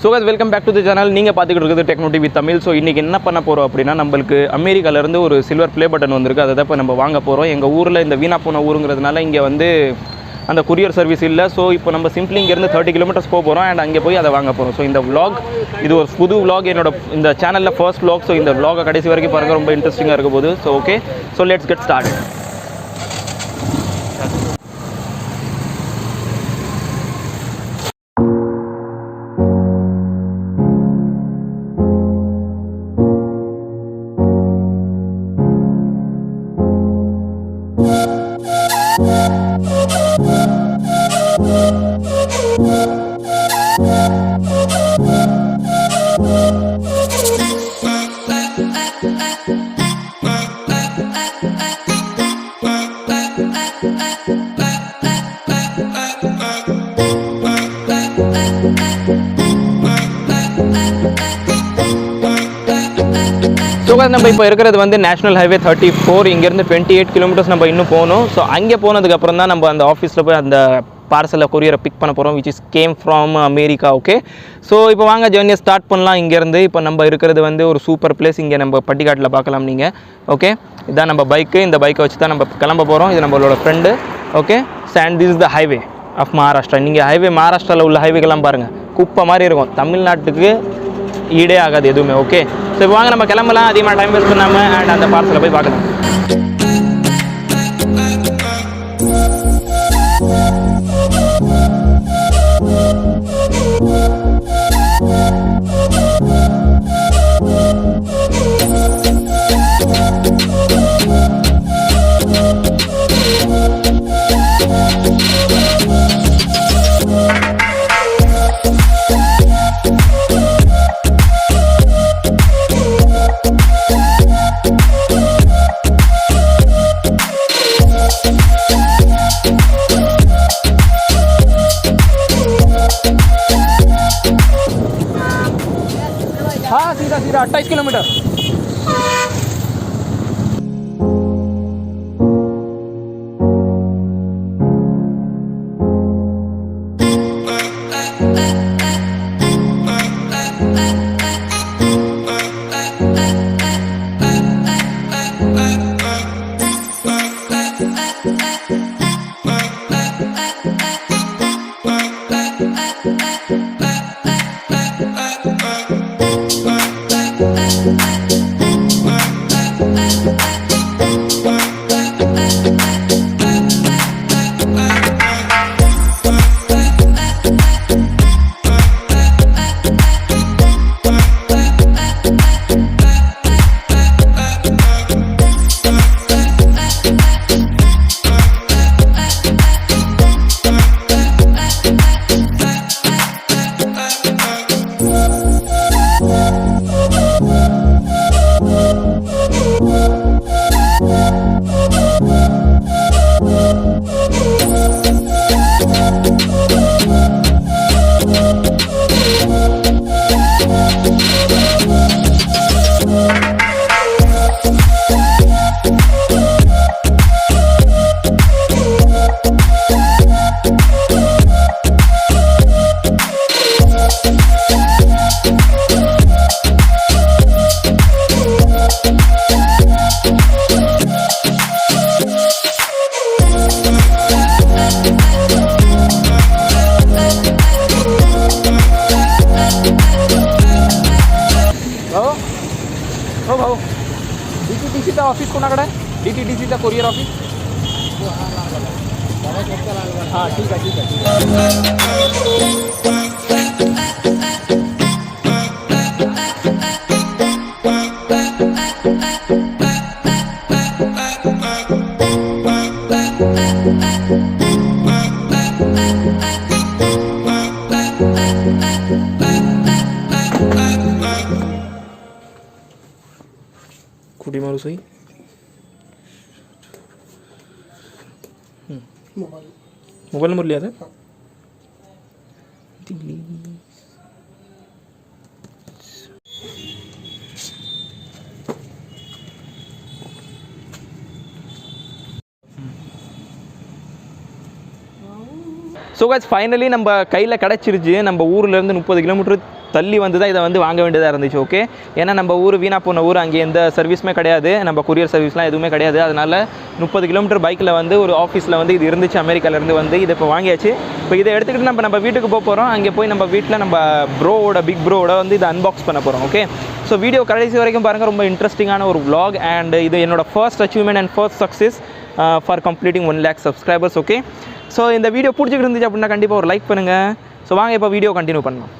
So guys, welcome back to the channel. நீங்கள் பார்த்துக்கிட்டு இருக்குது TECHNO TV தமிழ். ஸோ இன்றைக்கி என்ன பண்ண போகிறோம் அப்படின்னா, நம்மளுக்கு அமெரிக்காவிலேருந்து ஒரு சில்வர் ப்ளே பட்டன் வந்திருக்கு. அதை தான் இப்போ நம்ம வாங்க போகிறோம். எங்கள் ஊரில் இந்த வீணா போன ஊருங்கிறதுனால இங்கே வந்து அந்த குரியர் சர்வீஸ் இல்லை. ஸோ இப்போ நம்ம சிம்பிளி இங்கேருந்து 30 கிலோமீட்டர்ஸ் போகிறோம் அண்ட் அங்கே போய் அதை வாங்க போகிறோம். ஸோ இந்த vlog இது ஒரு புது vlog, என்னோட இந்த சேனலில் ஃபர்ஸ்ட் vlog. ஸோ இந்த vlog கடைசி வரைக்கும் பாருங்கள், ரொம்ப இன்ட்ரெஸ்டிங்காக இருக்க போகுது. So okay, so let's get start. So நம்ம இப்போ இருக்கிறது வந்து நேஷனல் ஹைவே 34. இங்கேருந்து 28 கிலோமீட்டர்ஸ் நம்ம இன்னும் போகணும். ஸோ அங்கே போனதுக்கப்புறம் தான் நம்ம அந்த ஆஃபீஸில் போய் அந்த பார்சலை கொரியரை பிக் பண்ண போகிறோம், which is came from America. Okay, so இப்போ வாங்க ஜேர்னியை ஸ்டார்ட் பண்ணலாம். இங்கேருந்து இப்போ நம்ம இருக்கிறது வந்து ஒரு சூப்பர் பிளேஸ். இங்கே நம்ம பட்டிக்காட்டில் பார்க்கலாம் நீங்கள். ஓகே, இதுதான் நம்ம பைக்கு. இந்த பைக்கை வச்சு தான் நம்ம கிளம்ப போகிறோம். இது நம்மளோட friend. Okay, and this is the highway of Maharashtra. நீங்கள் ஹைவே மகாராஷ்டிராவில் உள்ள ஹைவேக்கெல்லாம் பாருங்கள், குப்பை மாதிரி இருக்கும். தமிழ்நாட்டுக்கு ஈடே ஆகாது எதுவுமே. ஓகே, ஸோ இப்போ வாங்க நம்ம கிளம்பலாம், அதிகமாக டைம் வேஸ்ட் பண்ணாமல் அண்ட் அந்த பார்சலை போய் பார்க்கலாம். सीधा 28 किलोमीटर. हो भाऊ, DTDCचा ऑफिस कोणाकडे आहे? DTDCचा कोरियर ऑफिस. हां, ठीक आहे ठीक आहे ठीक कुटी मारू सही. मोबाईल नंबर लिहा था. ஸோ கைஸ் ஃபைனலி நம்ம கையில் கிடச்சிருச்சு. நம்ம ஊர்லேருந்து 30 கிலோமீட்டர் தள்ளி வந்து தான் இதை வந்து வாங்க வேண்டியதாக இருந்துச்சு. ஓகே, ஏன்னா நம்ம ஊர் வீணாக போன ஊர், அங்கே எந்த சர்வீஸுமே கிடையாது, நம்ம கொரியர் சர்வீஸ்லாம் எதுவுமே கிடையாது. அதனால் 30 கிலோமீட்டர் பைக்கில் வந்து ஒரு ஆஃபீஸில் வந்து இது இருந்துச்சு, அமெரிக்காவிலேருந்து வந்து இது இப்போ வாங்கியாச்சு. இப்போ இதை எடுத்துக்கிட்டு நம்ம வீட்டுக்கு போக போகிறோம். அங்கே போய் நம்ம வீட்டில் நம்ம பிக் ப்ரோவோட வந்து இதை அன்பாக்ஸ் பண்ண போகிறோம். ஓகே, ஸோ வீடியோ கடைசி வரைக்கும் பாருங்கள், ரொம்ப இன்ட்ரெஸ்டிங்கான ஒரு vlog அண்ட் இது என்னோட first achievement and first success for completing 1 lakh subscribers. Okay, so இந்த வீடியோ பிடிச்சிக்கிட்டு இருந்துச்சு அப்படின்னா கண்டிப்பாக ஒரு லைக் பண்ணுங்கள். ஸோ வாங்க இப்போ வீடியோ கண்டினியூ பண்ணலாம்.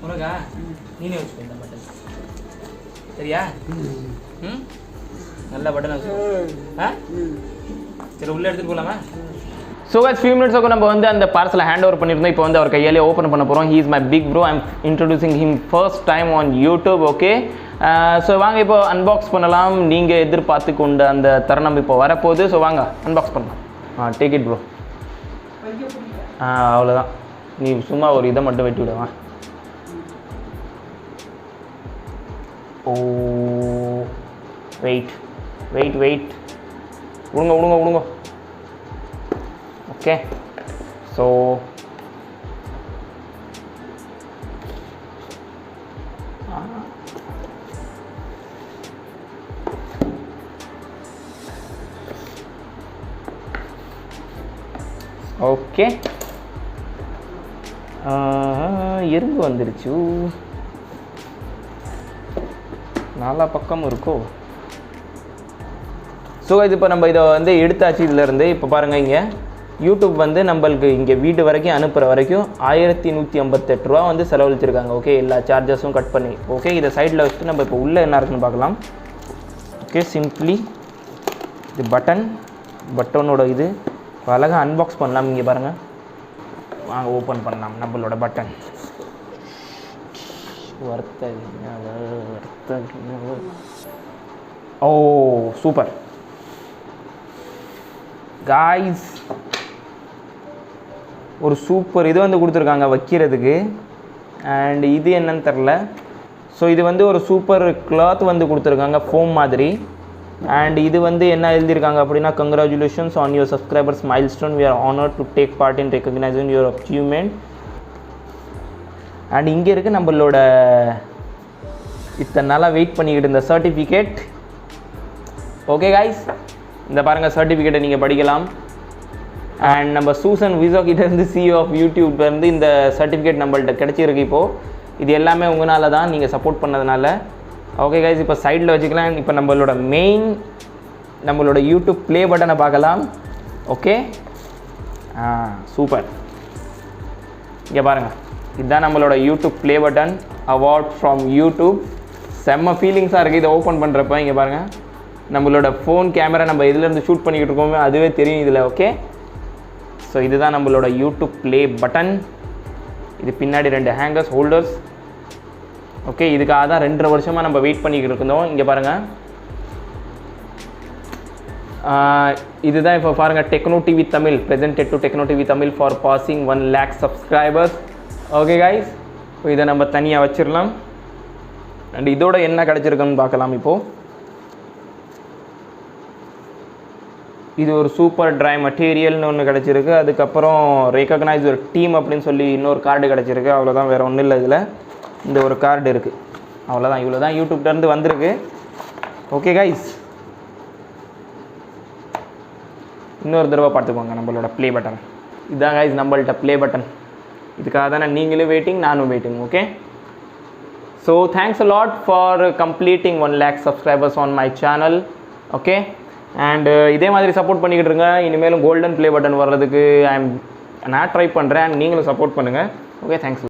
உனக்கா நீனே வச்சுக்கோ இந்த பட்டன், சரியா? நல்ல பட்டன் வச்சு சரி, உள்ளே எடுத்துகிட்டு போகலாமா? So guys, few minutes ago நம்ம வந்து அந்த பார்சலை ஹேண்ட் ஓவர் பண்ணியிருந்தோம். இப்போ வந்து அவர் கையாலே ஓப்பன் பண்ண போகிறோம். He is my big bro. I'm introducing him first time on YouTube. Okay, so வாங்க இப்போ அன்பாக்ஸ் பண்ணலாம். நீங்கள் எதிர்பார்த்து கொண்ட அந்த தருணம் இப்போ வரப்போகுது. ஸோ வாங்க அன்பாக்ஸ் பண்ணலாம். Take it bro. அவ்வளோதான், நீ சும்மா ஒரு இதை மட்டும் வெட்டி விடுவா. ஓ வெயிட் வெயிட் வெயிட், விடுங்க விடுங்க விடுங்க. ஓகே, ஸோ ஓகே, எறும்பு வந்துருச்சு. நாலா பக்கம் இருக்கோ. ஸோ இது இப்போ நம்ம இதை வந்து எடுத்தாச்சு இதிலேருந்து. இப்போ பாருங்கள், இங்கே யூடியூப் வந்து நம்மளுக்கு இங்கே வீடு வரைக்கும் அனுப்புகிற வரைக்கும் 1158 ரூபா வந்து செலவழிச்சிருக்காங்க. ஓகே, எல்லா சார்ஜஸும் கட் பண்ணி. ஓகே, இதை சைடில் வச்சுட்டு நம்ம இப்போ உள்ளே என்ன இருக்குன்னு பார்க்கலாம். ஓகே, சிம்பிளி இது பட்டனோட இது அழகாக அன்பாக்ஸ் பண்ணலாம். இங்கே பாருங்கள், வாங்க ஓப்பன் பண்ணலாம் நம்மளோட பட்டன். ஓ சூப்பர் காய்ஸ், ஒரு சூப்பர் இது வந்து கொடுத்துருக்காங்க வைக்கிறதுக்கு. அண்ட் இது என்னன்னு தெரில. ஸோ இது வந்து ஒரு சூப்பர் கிளாத் வந்து கொடுத்துருக்காங்க, ஃபோம் மாதிரி. அண்ட் இது வந்து என்ன எழுதியிருக்காங்க அப்படின்னா, congratulations on your subscribers milestone, we are honoured to take part in recognising your achievement. And இங்கே இருக்குது நம்மளோட இத்தனை நாளாக வெயிட் பண்ணிக்கிட்டு இந்த சர்டிஃபிகேட். ஓகே காய்ஸ், இந்த பாருங்கள் சர்டிஃபிகேட்டை நீங்கள் படிக்கலாம். அண்ட் நம்ம சூசன் விசோக்கிட்டேருந்து சிஇஓ ஆஃப் யூடியூப்லேருந்து இந்த சர்டிஃபிகேட் நம்மள்கிட்ட கிடச்சிருக்கு. இப்போது இது எல்லாமே உங்களால் தான், நீங்கள் சப்போர்ட் பண்ணதுனால. ஓகே கைஸ், இப்போ சைடில் வச்சுக்கலாம். இப்போ நம்மளோட யூடியூப் ப்ளே பட்டனை பார்க்கலாம். Okay, super. இங்கே பாருங்கள், இதுதான் நம்மளோட YouTube play button, award from YouTube. செம்ம ஃபீலிங்ஸாக இருக்குது இதை ஓப்பன் பண்ணுறப்ப. இங்கே பாருங்கள், நம்மளோட ஃபோன் கேமரா நம்ம இதிலேருந்து ஷூட் பண்ணிக்கிட்டு இருக்கோமே அதுவே தெரியும் இதில். ஓகே, ஸோ இதுதான் நம்மளோட யூடியூப் ப்ளே பட்டன். இது பின்னாடி 2 ஹேங்கர்ஸ் ஹோல்டர்ஸ். ஓகே, இதுக்காக தான் 2.5 வருஷமாக நம்ம வெயிட் பண்ணிக்கிட்டு இருந்தோம். இங்கே பாருங்கள், இதுதான் இப்போ பாருங்கள், Techno TV Tamil presented to Techno TV Tamil for passing 1 lakh subscribers. Okay guys, இதை நம்ம தனியாக வச்சிடலாம். அண்ட் இதோட என்ன கிடச்சிருக்குன்னு பார்க்கலாம். இப்போது இது ஒரு சூப்பர் ட்ரை மெட்டீரியல்னு ஒன்று கிடச்சிருக்கு. அதுக்கப்புறம் ரெகக்னைஸ் ஒரு டீம் அப்படின்னு சொல்லி இன்னொரு கார்டு கிடச்சிருக்கு. அவ்வளோதான், வேறு ஒன்றும் இல்லை. இதில் இந்த ஒரு கார்டு இருக்குது, அவ்வளோதான். இவ்வளோ தான் யூடியூப்லேருந்து வந்திருக்கு. ஓகே கைஸ், இன்னொரு தடவை பார்த்துக்கோங்க நம்மளோட ப்ளே பட்டன். இதுதான் கைஸ் நம்மள்கிட்ட ப்ளே பட்டன். இதுக்காக தானே நீங்களும் வெயிட்டிங், நானும் waiting. Okay, so thanks a lot for completing 1 lakh subscribers on my channel. Okay, and இதே மாதிரி சப்போர்ட் பண்ணிக்கிட்டு இருங்க. இனிமேலும் கோல்டன் ப்ளே பட்டன் வர்றதுக்கு நான் ட்ரை பண்ணுறேன், அண்ட் நீங்களும் சப்போர்ட் பண்ணுங்கள். Okay, thanks.